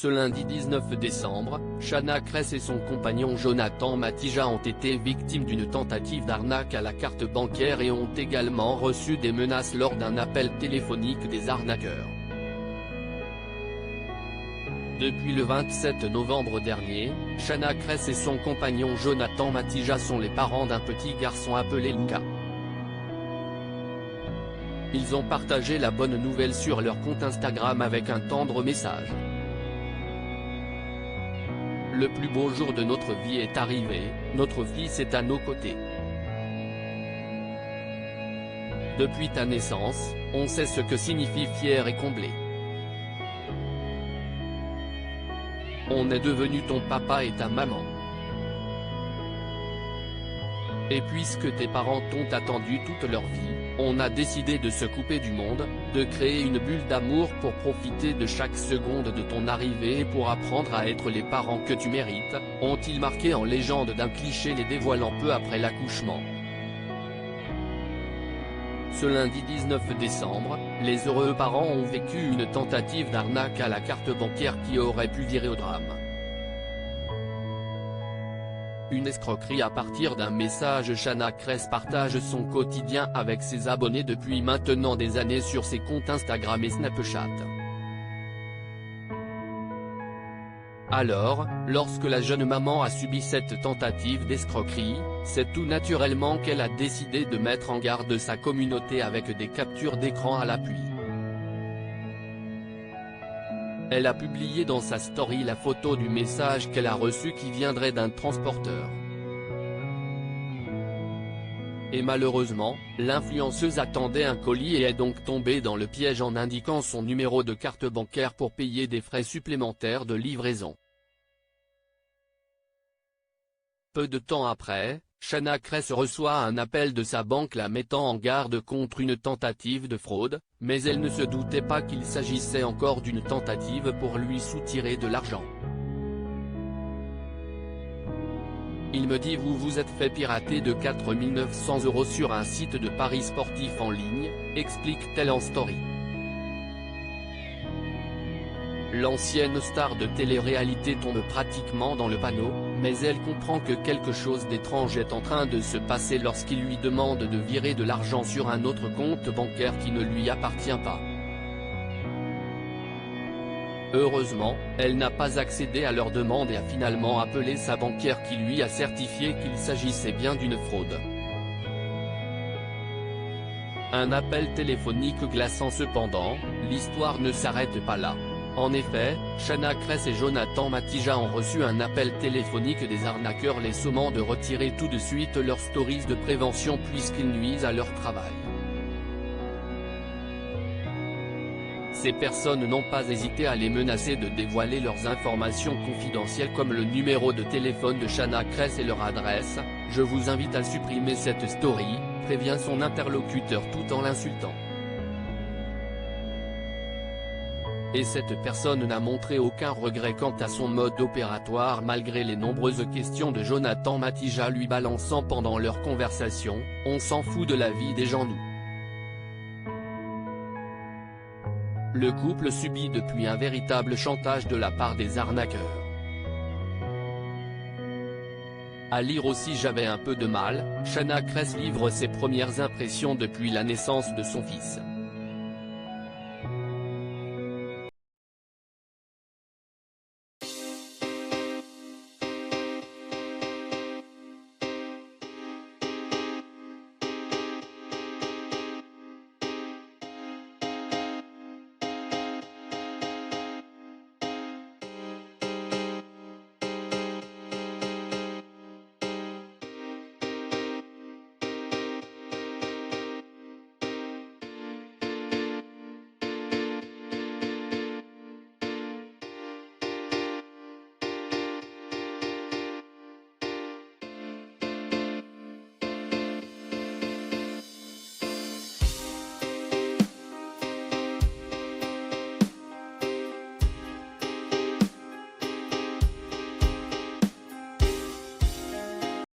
Ce lundi 19 décembre, Shana Kress et son compagnon Jonathan Matija ont été victimes d'une tentative d'arnaque à la carte bancaire et ont également reçu des menaces lors d'un appel téléphonique des arnaqueurs. Depuis le 27 novembre dernier, Shana Kress et son compagnon Jonathan Matija sont les parents d'un petit garçon appelé Luca. Ils ont partagé la bonne nouvelle sur leur compte Instagram avec un tendre message. Le plus beau jour de notre vie est arrivé, notre fils est à nos côtés. Depuis ta naissance, on sait ce que signifie fier et comblé. On est devenu ton papa et ta maman. Et puisque tes parents t'ont attendu toute leur vie, on a décidé de se couper du monde, de créer une bulle d'amour pour profiter de chaque seconde de ton arrivée et pour apprendre à être les parents que tu mérites, ont-ils marqué en légende d'un cliché les dévoilant peu après l'accouchement. Ce lundi 19 décembre, les heureux parents ont vécu une tentative d'arnaque à la carte bancaire qui aurait pu virer au drame. Une escroquerie à partir d'un message. Shana Kress partage son quotidien avec ses abonnés depuis maintenant des années sur ses comptes Instagram et Snapchat. Alors, lorsque la jeune maman a subi cette tentative d'escroquerie, c'est tout naturellement qu'elle a décidé de mettre en garde sa communauté avec des captures d'écran à l'appui. Elle a publié dans sa story la photo du message qu'elle a reçu qui viendrait d'un transporteur. Et malheureusement, l'influenceuse attendait un colis et est donc tombée dans le piège en indiquant son numéro de carte bancaire pour payer des frais supplémentaires de livraison. Peu de temps après, Shana Kress reçoit un appel de sa banque la mettant en garde contre une tentative de fraude, mais elle ne se doutait pas qu'il s'agissait encore d'une tentative pour lui soutirer de l'argent. Il me dit vous vous êtes fait pirater de 4 900 € sur un site de paris sportif en ligne, explique-t-elle en story. L'ancienne star de télé-réalité tombe pratiquement dans le panneau, mais elle comprend que quelque chose d'étrange est en train de se passer lorsqu'il lui demande de virer de l'argent sur un autre compte bancaire qui ne lui appartient pas. Heureusement, elle n'a pas accédé à leur demande et a finalement appelé sa banquière qui lui a certifié qu'il s'agissait bien d'une fraude. Un appel téléphonique glaçant cependant, l'histoire ne s'arrête pas là. En effet, Shana Kress et Jonathan Matija ont reçu un appel téléphonique des arnaqueurs les sommant de retirer tout de suite leurs stories de prévention puisqu'ils nuisent à leur travail. Ces personnes n'ont pas hésité à les menacer de dévoiler leurs informations confidentielles comme le numéro de téléphone de Shana Kress et leur adresse. Je vous invite à supprimer cette story, prévient son interlocuteur tout en l'insultant. Et cette personne n'a montré aucun regret quant à son mode opératoire malgré les nombreuses questions de Jonathan Matija lui balançant pendant leur conversation, on s'en fout de la vie des gens nous. Le couple subit depuis un véritable chantage de la part des arnaqueurs. À lire aussi j'avais un peu de mal, Shana Kress livre ses premières impressions depuis la naissance de son fils.